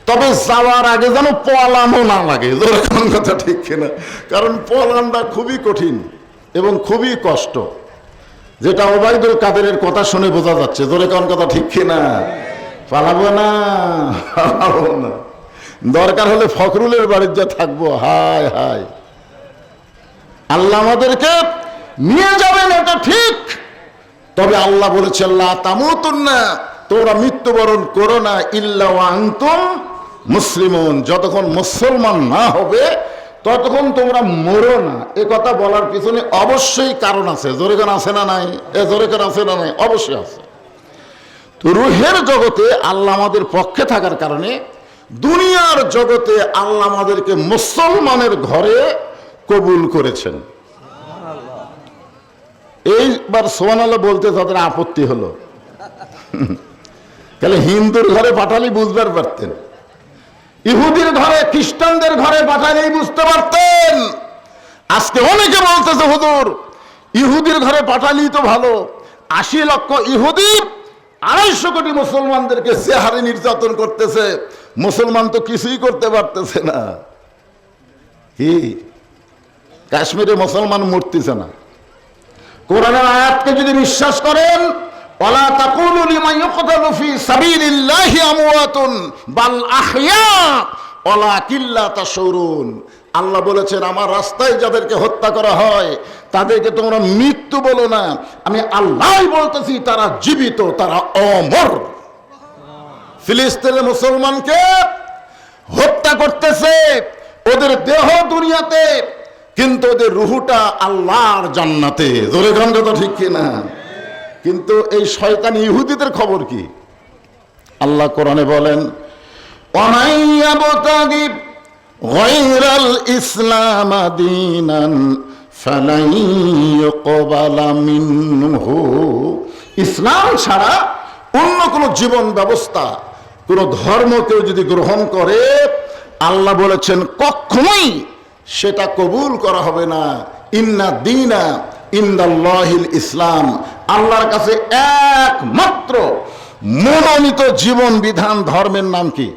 তবে যাওয়ার আগে যেন পলানো না লাগে, জোরে কোন কথা ঠিক কিনা? কারণ পলানটা খুবই কঠিন এবং খুবই কষ্ট, যেটা ওবায়দুল কাদেরের কথা শুনে বোঝা যাচ্ছে। জোরে কোন কথা ঠিক কিনা? পালাবো না, পালাবো না, দরকার হলে ফখরুলের বাড়ির যা থাকবো। হায় হায়, আল্লাহ আমাদেরকে নিয়ে যাবেন, এটা ঠিক। তবে আল্লাহ বলেছে লা তামুতুন্না, তোমরা মৃত্যুবরণ করো না ইল্লা ওয়া আনতুম মুসলিমুন, যতক্ষণ মুসলমান না হবে ততক্ষণ তোমরা মরো না। এ কথা বলার পিছনে অবশ্যই কারণ আছে। জোরে কারণ আছে না নাই? জোরে কারণ আছে না নাই? অবশ্যই আছে। তো রুহের জগতে আল্লাহ আমাদের পক্ষে থাকার কারণে দুনিয়ার জগতে আল্লাহ আমাদেরকে মুসলমানের ঘরে কবুল করেছেন। এইবার সুবহানাল্লাহ বলতে তাদের আপত্তি হলো, তাহলে হিন্দুর ঘরে পাঠালেই বুঝবার পারতেন, ইহুদির ঘরে খ্রিস্টানদের ঘরে পাঠালেই বুঝতে পারতেন। আজকে অনেকে বলতেছে হুজুর ইহুদির ঘরে পাঠালেই তো ভালো, 80 লক্ষ ইহুদি 250 কোটি মুসলমানদেরকে চেহারে নির্যাতন করতেছে, মুসলমান তো কিছুই করতে পারতেছে না। কি কাশ্মীরে মুসলমান মরতেছে না? কোরআনের আয়াতকে যদি বিশ্বাস করেন, ওয়ালা তাকুলু লিমান ইউকতালু ফি সাবিলিল্লাহি আমওয়াতুন বাল আহইয়া ওয়ালাকিন লা তাশউরুন। আল্লাহ বলেছেন আমার রাস্তায় যাদেরকে হত্যা করা হয় তাদেরকে তোমরা মৃত্যু বলো না, আমি আল্লাহই বলতেছি তারা জীবিত, তারা অমর। ফিলিস্তিনের মুসলমানকে হত্যা করতেছে, ওদের দেহ দুনিয়াতে, কিন্তু ওদের রুহুটা আল্লাহর জান্নাতে। জোরে গান কথা ঠিক কিনা? কিন্তু এই শয়তান ইহুদিদের খবর কি? আল্লাহ কোরআনে বলেন ওয়ামাইয়াবতাগি গায়রাল ইসলাম দীনান ফালাই ইউকবালা মিনহু। ইসলাম ছাড়া অন্য কোন জীবন ব্যবস্থা, কোন ধর্ম কেউ যদি গ্রহণ করে, আল্লাহ বলেছেন কখনোই সেটা কবুল করা হবে না। ইন্না দীনা ইনদাল্লাহিল ইসলাম, আল্লাহর কাছে একমাত্র মনোনীত জীবন বিধান ধর্মের নাম কি?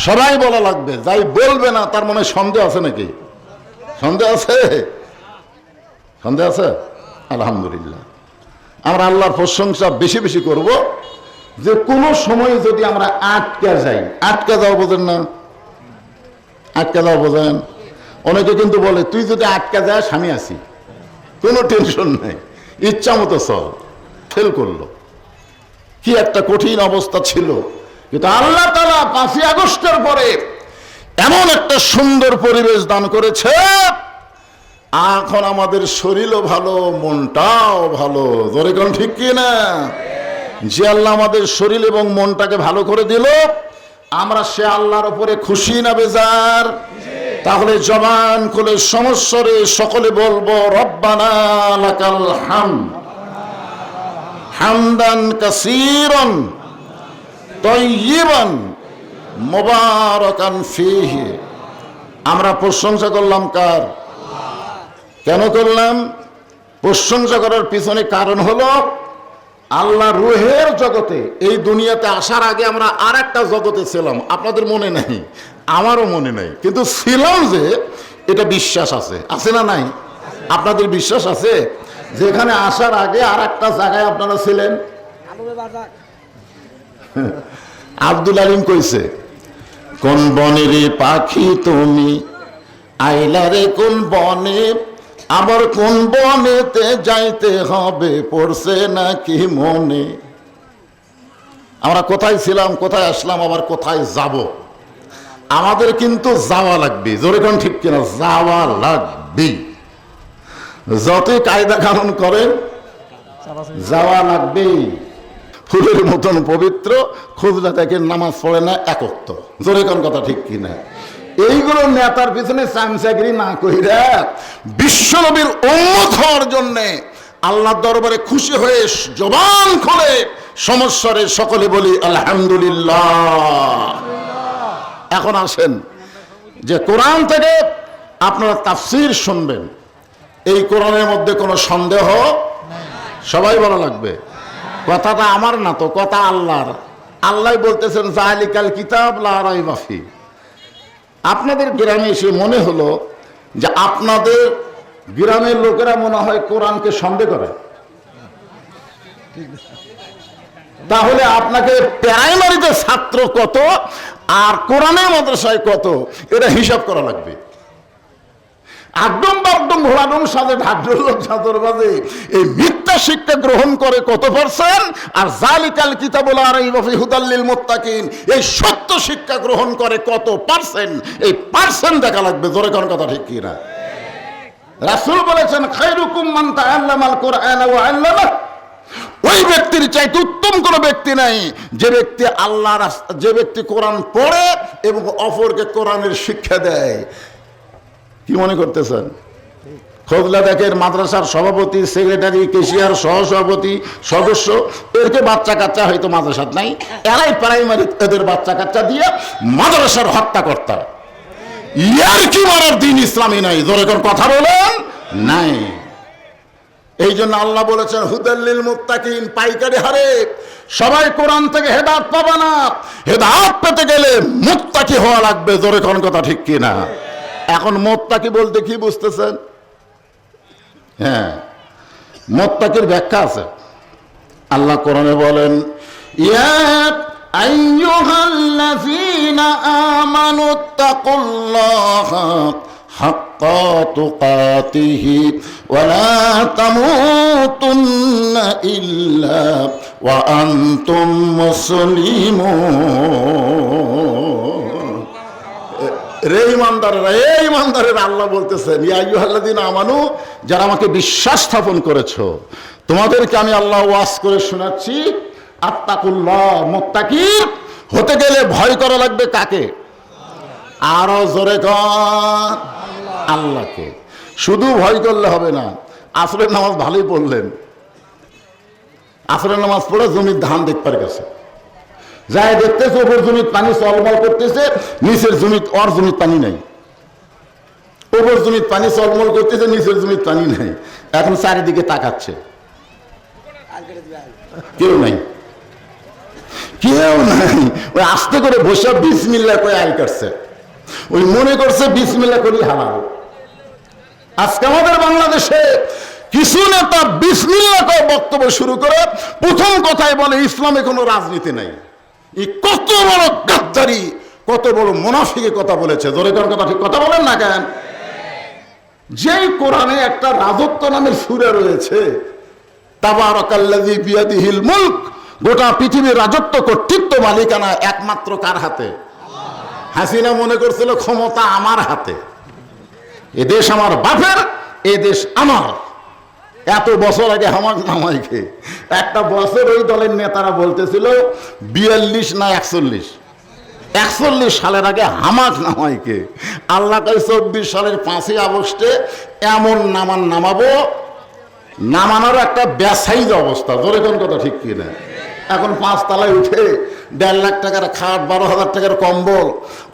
সবাই বলা লাগবে, যাই বলবে না তার মনে সন্দেহ আছে নাকি? সন্দেহ আছে? সন্দেহ আছে? আলহামদুলিল্লাহ, আমরা আল্লাহর প্রশংসা বেশি বেশি করব। যে কোনো সময় যদি আমরা আটকে যাই, আটকে যাও বোঝেন না? আটকে যাও বোঝেন? অনেকে কিন্তু বলে তুই যদি আটকে যাস আমি আছি, কোনো টেনশন নাই, ইচ্ছা মতো চল। ফেল করলো, কি একটা কঠিন অবস্থা ছিল। কিন্তু আল্লাহ তাআলা 5ই আগস্টের পরে এমন একটা সুন্দর পরিবেশ দান করেছে, এখন আমাদের শরীরও ভালো, মনটাও ভালো। জোরে কোন ঠিক কি না? যে আল্লাহ আমাদের শরীর এবং মনটাকে ভালো করে দিল, আমরা সে আল্লাহর উপরে খুশি না বেজার? তাহলে জবান খুলে সমস্বরে সকলে বলবো রব্বানা লাকাল হামদ হামদান কাসীরান তাইয়িবান মুবারাকান ফীহি। আমরা প্রশংসা করলাম কার? কেন করলাম? প্রশংসা করার পিছনে কারণ হলো আল্লাহ রুহের জগতে, এই দুনিয়াতে আসার আগে আমরা আর একটা জগতে ছিলাম, আপনাদের মনে নাই, আমারও মনে নাই, কিন্তু ছিলাম যে এটা বিশ্বাস আছে। আছে না নাই? আপনাদের বিশ্বাস আছে যেখানে আসার আগে আর একটা জায়গায় আপনারা ছিলেন? আব্দুল আলিম কইছে কোন বনের পাখি তুমি আইলা রে কোন বনে, আবার কোন বনেতে যাইতে হবে পড়ছে নাকি মনে। আমরা কোথায় ছিলাম, কোথায় আসলাম, আবার কোথায় যাব? আমাদের কিন্তু যাওয়া লাগবে। জোরে কোন ঠিক কিনা? যাওয়া লাগবে। যতই কায়দা কানুন করেন যাওয়া লাগবে। ফুলের মতন পবিত্র, খুঁজলে তাকে নামাজ পড়ে না একত্ব। জোরে কোন কথা ঠিক কিনা? এইগুলো নেতার পিছনে চামচাগিরি না কইরা বিশ্বনবীর উম্মত হওয়ার জন্যে আল্লাহর দরবারে খুশি হয়ে জবান খুলে সমস্বরে সকলে বলি আলহামদুলিল্লাহ। এখন আসেন যে কোরআন থেকে আপনারা তাফসীর শুনবেন, এই কোরআনের মধ্যে কোনো সন্দেহ সবাই বলা লাগবে। কথাটা আমার না তো, কথা আল্লাহর। আল্লাহ বলতেছেন যালিকাল কিতাব লা রাইবা ফি। আপনাদের গ্রামে এসে মনে হলো যে আপনাদের গ্রামের লোকেরা মনে হয় কোরআনকে সন্দেহ করে, তাহলে আপনাকে প্রাইমারিতে ছাত্র কত আর কোরআনের মাদ্রাসায় কত এটা হিসাব করা লাগবে। একদম বাগডম ঘোড়াডম সাথে ঢাকঢোল চাদর বাজে এই মিথ্যা শিক্ষা গ্রহণ করে কত পার্সেন্ট, আর যালিকাল কিতাবুল লা রাইবা ফিহি হুদাল লিল মুত্তাকিন এই সত্য শিক্ষা গ্রহণ করে কত পার্সেন্ট, এই পার্সেন্ট দেখা লাগবে। জোরে কোন কথা ঠিক কি না? রাসূল বলেছেন খায়রুকুম মান তাআল্লামাল কুরআনা ওয়া আল্লামা। ওই ব্যক্তির চাইতে উত্তম কোন ব্যক্তি নাই যে ব্যক্তি আল্লাহর যে ব্যক্তি কোরআন পড়ে এবং অপরকে কোরআনের শিক্ষা দেয়। কি মনে করতেছেন? খোদলা দেখের মাদ্রাসার সভাপতি, সেক্রেটারি, কেশিয়ার, সহসভাপতি, সদস্য, এরকে বাচ্চা কাচ্চা হয়তো মাদ্রাসাত নাই, এরাই প্রাইমারি এদের বাচ্চা কাচ্চা দিয়ে মাদ্রাসার হত্যাকর্তা। ইয়ার কি মারার দিন ইসলামী নাই। জোরে কোন কথা বলেন নাই। এই জন্য আল্লাহ বলেছেন হুদাল লিল মুত্তাকিন, পাইকারি হারে সবাই কোরআন থেকে হেদায়েত পাবে না, হেদায়েত পেতে গেলে মুত্তাকি হওয়া লাগবে। জোরে কোন কথা ঠিক কি না? এখন মুত্তাকি বলতে কি বুঝতেছেন? হ্যাঁ, মুত্তাকির ব্যাখ্যা আছে। আল্লাহ কোরআনে বলেন ইয়া আইয়ুহাল্লাযীনা আমানুত্তাকুল্লাহা হাক্কা তুকাতিহি ওয়া লা তামুতুন্না ইল্লা ওয়া আনতুম মুসলিমুন। রে ইমানদারেরা, এই ইমানদারেরা, আল্লাহ বলতেছেন ইয়া আইয়ুহাল্লাযীনা আমানু, যারা আমাকে বিশ্বাস স্থাপন করেছো, তোমাদেরকে আমি আল্লাহ ওয়াজ করে শোনাচ্ছি আত্তাকুল্লাহ, মুত্তাকি হতে গেলে ভয় করা লাগবে কাকে? আরো জোরে কর, আল্লাহকে। শুধু ভয় করলে হবে না। আসরের নামাজ ভালোই পড়লেন, আসরের নামাজ পড়ে জমির ধান দেখবার গেছে, যাই দেখতেছে ওপর জমির পানি চলমল করতেছে, নিচের জমির ওর জমির পানি নাই। ওপর জমির পানি চলমল করতেছে, নিচের জমির পানি নাই। এখন চারিদিকে তাকাচ্ছে, কেউ নাই, কেউ নাই। ওই আস্তে করে বসে বিসমিল্লাহ করে আল কাটছে, ওই মনে করছে বিসমিল্লাহ করি হালাল। আজকে আমাদের বাংলাদেশে কিছু নেতা বিসমিল্লাহ করে বক্তব্য শুরু করে প্রথম কথাই বলে ইসলামে কোনো রাজনীতি নাই। এই কত বড় গাদ্দারি, কত বড় মুনাফিকের কথা বলেছে। জোরে কোন কথা ঠিক কথা বলেন না কেন? যেই কোরআনে একটা রাজত্ব নামের সূরা রয়েছে, তাবারাকাল্লাযী বিয়াদিহিল মুলক, গোটা পৃথিবীর রাজত্ব কর্তৃত্ব মালিকানা একমাত্র কার হাতে? হাসিনা মনে করছিল ক্ষমতা আমার হাতে, এ দেশ আমার বাপের, এ দেশ আমার। এত বছর আগে হামাক নামাইকে একটা বছর ওই দলের নেতারা বলতেছিল 42 না 41 সালের আগে হামাক নামাইকে। আল্লাহ কই 24 সালের 5ই আগস্টে এমন নামাবো, নামানোর একটা ব্যাসাইজ অবস্থা। জোরে কোন কথা ঠিক কিনা? এখন 5 তলায় উঠে 1.5 লাখ টাকার খাট, 12,000 টাকার কম্বল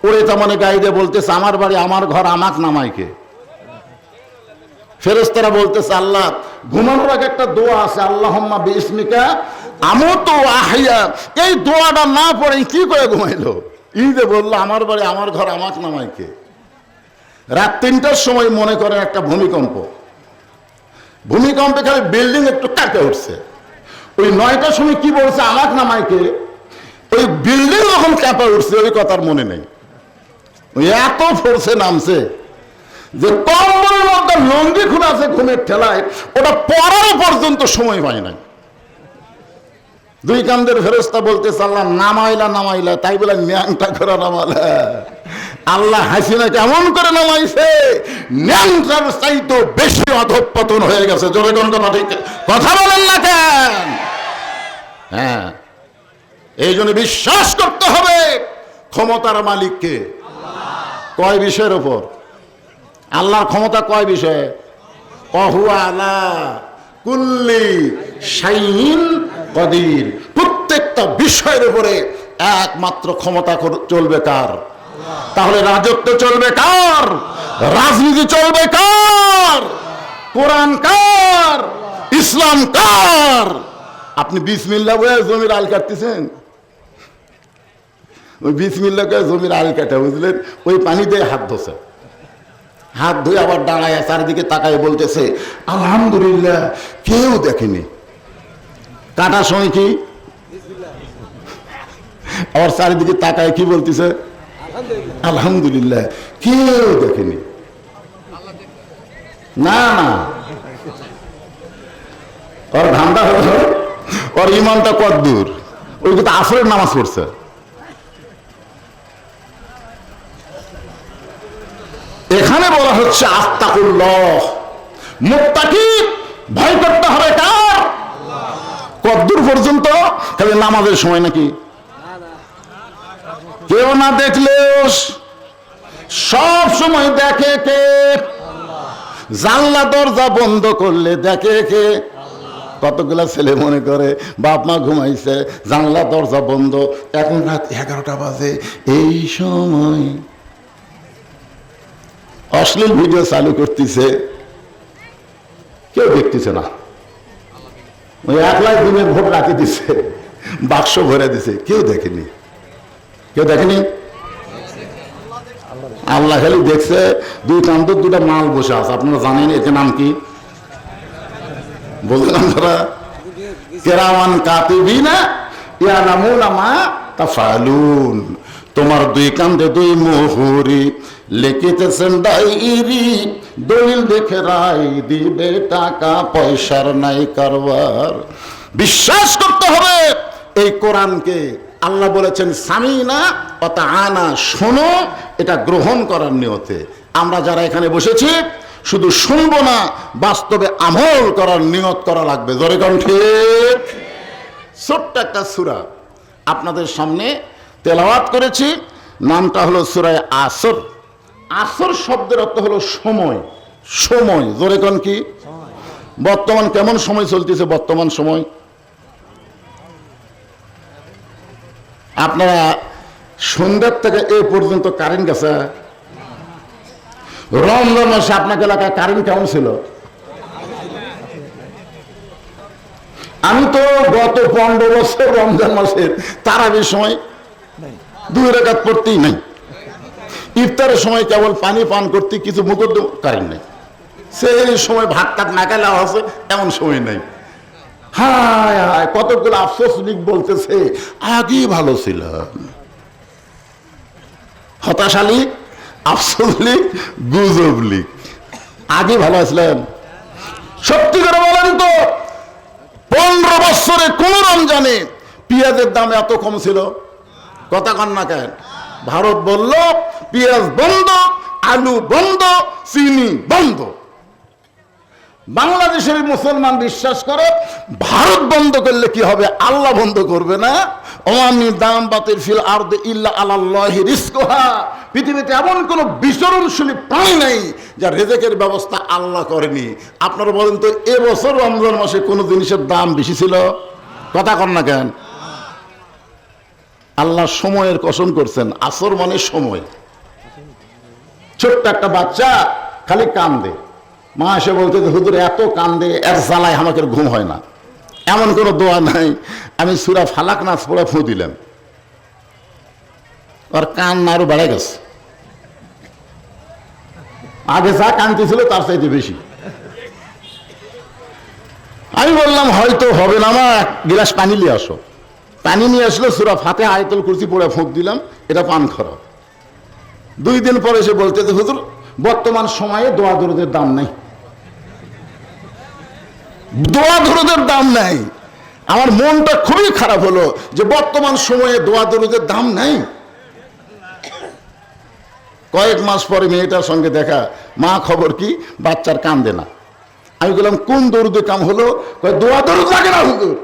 ওরে তার গাইডে বলতেছে আমার বাড়ি আমার ঘর, আমাক নামাইকে। ফেরেশতারা বলতেছে আল্লাহ, ঘুমানোর আগে একটা দোয়া আছে, আল্লাহুম্মা বিইসমিকা আমুতু ওয়া আহইয়া। এই দোয়াটা না পড়ে কি করে ঘুমাইলো? ঈদে বললো আমার বাড়ি আমার ঘর, আমাক নামাইকে। রাত 3টার সময় মনে করেন একটা ভূমিকম্পে খালি বিল্ডিং একটু কাঁপে উঠছে। ওই 9টার সময় কি বলছে? আমাক নামাইকে। ওই বিল্ডিং যখন কাঁপে উঠছে ওই কথার মনে নেই। ওই এত ফোর্সে নামছে যে কম্বলের মধ্যে লঙ্গি খুলে আছে ঘুমের ঠেলায়, ওটা পড়ার পর্যন্ত সময় পায় নাই। 2 কান্দের ফেরেশতা বলতেছে আল্লাহ নামাইলা, তাই বলে ন্যাংটা করে নামালা। আল্লাহ হাসিনা কেমন করে নামাইছে, ন্যাংটার চাইতে বেশি অধঃপতন হয়ে গেছে। জোরে কোন কথা ঠিক কথা বলেন না কেন? হ্যাঁ, এই জন্য বিশ্বাস করতে হবে ক্ষমতার মালিককে। কয় বিষয়ের উপর? আল্লাহর ক্ষমতা কয় বিষয়ে? ওয়াহুয়া আলা কুল্লি শাইইন কাদির। প্রত্যেকটা বিষয়ের উপরে একমাত্র ক্ষমতা চলবে কার? তাহলে রাজত্ব চলবে কার? রাজনীতি চলবে কার? কোরআন কার? ইসলাম কার? আপনি বিসমিল্লাহ বলে জমির আল কাটতেছেন, ওই বিসমিল্লাহকে জমির আল কাটা, বুঝলেন, ওই পানি দিয়ে হাত ধোছে, হাত ধুয়ে আবার দাঁড়ায় চারিদিকে তাকায় বলতেছে আলহামদুলিল্লাহ, কেউ দেখেনি। কাটার সময় কি আবার চারিদিকে তাকায় কি বলতেছে আলহামদুলিল্লাহ, কেউ দেখেনি। না না, ওর ধান্দা হলো, ওর ইমানটা কত দূর, ওই কিন্তু আসরের নামাজ পড়ছে। এখানে বলা হচ্ছে আত্তাকুল্লাহ, মুত্তাকি, ভয় করতে হবে কার? কতদূর পর্যন্ত? খালি নামাজের সময় নাকি? কেউ না দেখলেও সব সময় দেখে কে? জানলা দরজা বন্ধ করলে দেখে কে? কতগুলা ছেলে মনে করে বাপ মা ঘুমাইছে, জানলা দরজা বন্ধ, এখন রাত 11টা বাজে, এই সময় অশ্লীল ভিডিও চালু করতেছে, কেউ দেখতেছে না। ওই একলাই দিনের ভোট রাখি দিছে, বাক্স ভরে দিছে, কেউ দেখেনি। কেউ দেখেনি? আল্লাহ খালি দেখছে। দুই কান্ত দুটা মাল বসে আছে, আপনারা জানেন এর নাম কি? বললেন আপনারা, কিরামান কাতিবিনা ইয়ালামুনা মা তাফআলুন। তোমার দুই কান্দে দুই মুহুরি লিখিতেছেন ডায়েরি, দলিল দেখে রায় দিবে, টাকা পয়সার নাই কারবার। বিশ্বাস করতে হবে এই কোরআনকে। আল্লাহ বলেছেন সামিনা ওয়া তাআনা, শোনো, এটা গ্রহণ করার নিয়তে। আমরা যারা এখানে বসেছি শুধু শুনবো না, বাস্তবে আমল করার নিয়ত করা লাগবে। জোরে কোন ঠিক? ছোট্ট একটা সূরা আপনাদের সামনে তেলাওয়াত করেছি, নামটা হলো সূরা আসর। আসর শব্দের অর্থ হলো সময়। সময়, জোরে কোন কি? বর্তমান কেমন সময় চলতেছে? বর্তমান সময় আপনারা সন্ধ্যার থেকে এ পর্যন্ত কারেন্ট গেছে? রমজান মাসে আপনার এলাকায় কারেন্ট কেমন ছিল? আমি তো গত 15 বছর রমজান মাসের তারাবির সময় 2 রাকাত পড়তেই নাই। ইফতারের সময় কেবল পানি পান করতে কিছু মুকদ্দম, কারেন্ট নেই। সেই সময় ভাত টাত না খেলে আছে, এমন সময় নেই। হায় হায়, কতগুলো আফসোস লিখ বলতেছে আগেই ভালো ছিল। হতাশা লিখ, আফসোস লিখ, গুজব লিখ। আগে ভালো ছিলেন? সত্যি করে বলেন তো, 15 বছরে কোন রমজানে পেঁয়াজের দাম এত কম ছিল? কথা কন না কেন? ভারত বলল পেঁয়াজ বন্ধ, আলু বন্ধ, চিনি বন্ধ। বাংলাদেশের মুসলমান বিশ্বাস করে ভারত বন্ধ করলে কি হবে, আল্লাহ বন্ধ করবে না। ওয়ামি দাম বাতিল ফিল আরদি ইল্লা আলাল্লাহি রিজকুহা। পৃথিবীতে এমন কোন বিচরণশীল প্রাণী নেই যার রিজিকের ব্যবস্থা আল্লাহ করেনি। আপনারা বলেন তো, এবছর রমজান মাসে কোন জিনিসের দাম বেশি ছিল? কথা কন না কেন? আল্লাহ সময়ের কসম করছেন, আসর মানে সময়। ছোট্ট একটা বাচ্চা খালি কান্দে, মা এসে বলতে হুজুর এত কান্দে, এর জ্বালায় আমাকে ঘুম হয় না। এমন কোনো দোয়া নাই। আমি সূরা ফালাক নাস পড়ে ফু দিলাম, আর কান্না আরো বেড়ে গেছে। আগে যা কান্দতেছিল তার চাইতে বেশি। আমি বললাম হয়তো হবে না, মা এক গিলাস পানি নিয়ে আসো। পানি নিয়ে আসলো, সূরা ফাতিহা আয়াতুল কুরসি পড়ে ফুঁক দিলাম, এটা পান খাও। 2 দিন পরে এসে বলতে হুজুর বর্তমান সময়ে দোয়া দরুদের দাম নাই, দোয়া দরুদের দাম নাই। আমার মনটা খুবই খারাপ হলো যে বর্তমান সময়ে দোয়া দরুদের দাম নাই। কয়েক মাস পরে মেয়েটার সঙ্গে দেখা, মা খবর কি? বাচ্চার কান্দে না। আমি বললাম কোন দরুদে কাম হলো? দোয়া দরুদ লাগে না হুজুর।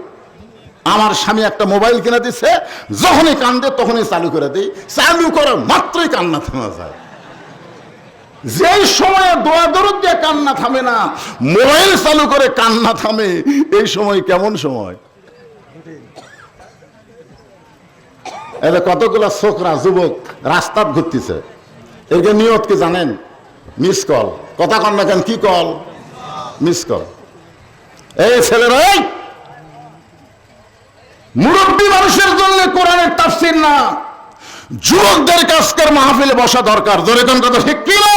আমার স্বামী একটা মোবাইল কিনে দিচ্ছে, যখনই কান্দে তখনই চালু করে দিই, চালু করার মাত্রই কান্না থামা যায়। যেই সময়ে দোয়া দরুদ দিয়ে কান্না থামে না, মোবাইল চালু করে কান্না থামে, এই সময় কেমন সময়? এলে কতগুলো ছোকরা যুবক রাস্তাত ঘুরতেছে, এর নিয়ত কি জানেন? Miss call. কথা কন না কেন? কি কল? Miss call. এই ছেলেরা, মুরব্বী মানুষের জন্য কোরআনের তাফসীর না, যুবকদের আজকের মাহফিলে বসা দরকার, জোরে কোন কথা ঠিক কি না?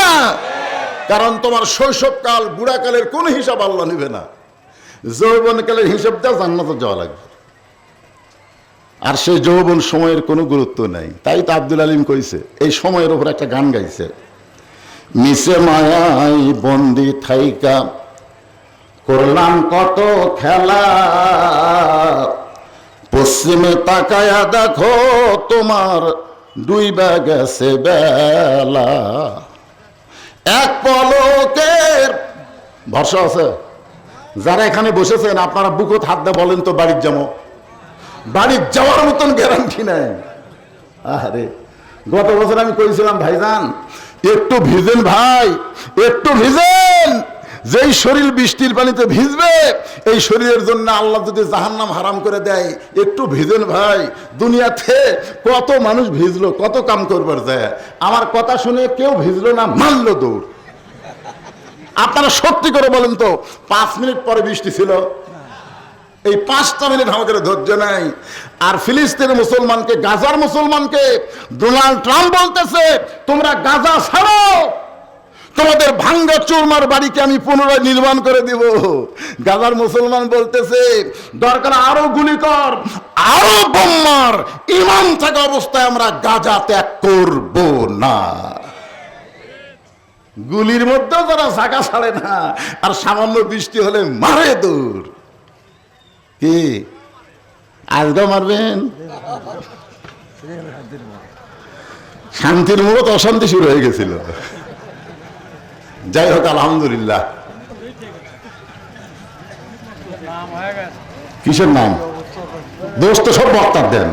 কারণ তোমার শৈশবকাল বুড়াকালের কোন হিসাব আল্লাহ নিবে না, যৌবনকালের হিসাবটা জান্নাতে যাওয়া লাগবে। আর সেই যৌবন সময়ের কোনো গুরুত্ব নাই। তাই তো আব্দুল আলিম কইছে, এই সময়ের উপর একটা গান গাইছে, মিশে মায়াই বন্দি থাইকা করলাম কত খেলা, পশ্চিমে তাকায়া দেখো তোমার ডুইবা গেছে বেলা, এক পলকের ভরসা আছে। যারা এখানে বসেছেন আপনারা বুকত হাত দিয়ে বলেন তো বাড়ির যাবো, বাড়ির যাওয়ার মতন গ্যারান্টি নাই। আরে গত বছর আমি কইছিলাম ভাইজান একটু ভিজেন ভাই, একটু ভিজেন, যেই শরীর বৃষ্টির পানিতে ভিজবে এই শরীরের জন্য আল্লাহ যদি জাহান্নাম হারাম করে দেয়, একটু ভিজেন ভাই। দুনিয়াতে কত মানুষ ভিজলো, কত কাম করবার যায়, আমার কথা শুনে কেউ ভিজলো না, মানলো দৌড়। আপনারা সত্যি করে বলেন তো 5 মিনিট পরে বৃষ্টি ছিল, এই 5টা মিনিট আমাদের ধৈর্য নাই। আর ফিলিস্তিনের মুসলমানকে, গাজার মুসলমানকে ডোনাল্ড ট্রাম্প বলতেছে তোমরা গাজা ছাড়ো, তোমাদের ভাঙ্গা চুরমার বাড়িকে আমি পুনরায় নির্মাণ করে দিব। গাজার মুসলমান বলতেছে দরকার আরো গুলি কর, আরো বোম মার, ইমান থাকা অবস্থায় আমরা গাজা ত্যাগ করব না। গুলির মধ্যেও যারা জায়গা ছাড়ে না, আর সামান্য বৃষ্টি হলে মারে দূর। কি আজকেও মারবেন? শান্তির মূলত অশান্তি শুরু হয়ে গেছিল। যাই হোক আলহামদুলিল্লাহ। কিসের নাম? দোস্ত সব বক্তার দেন।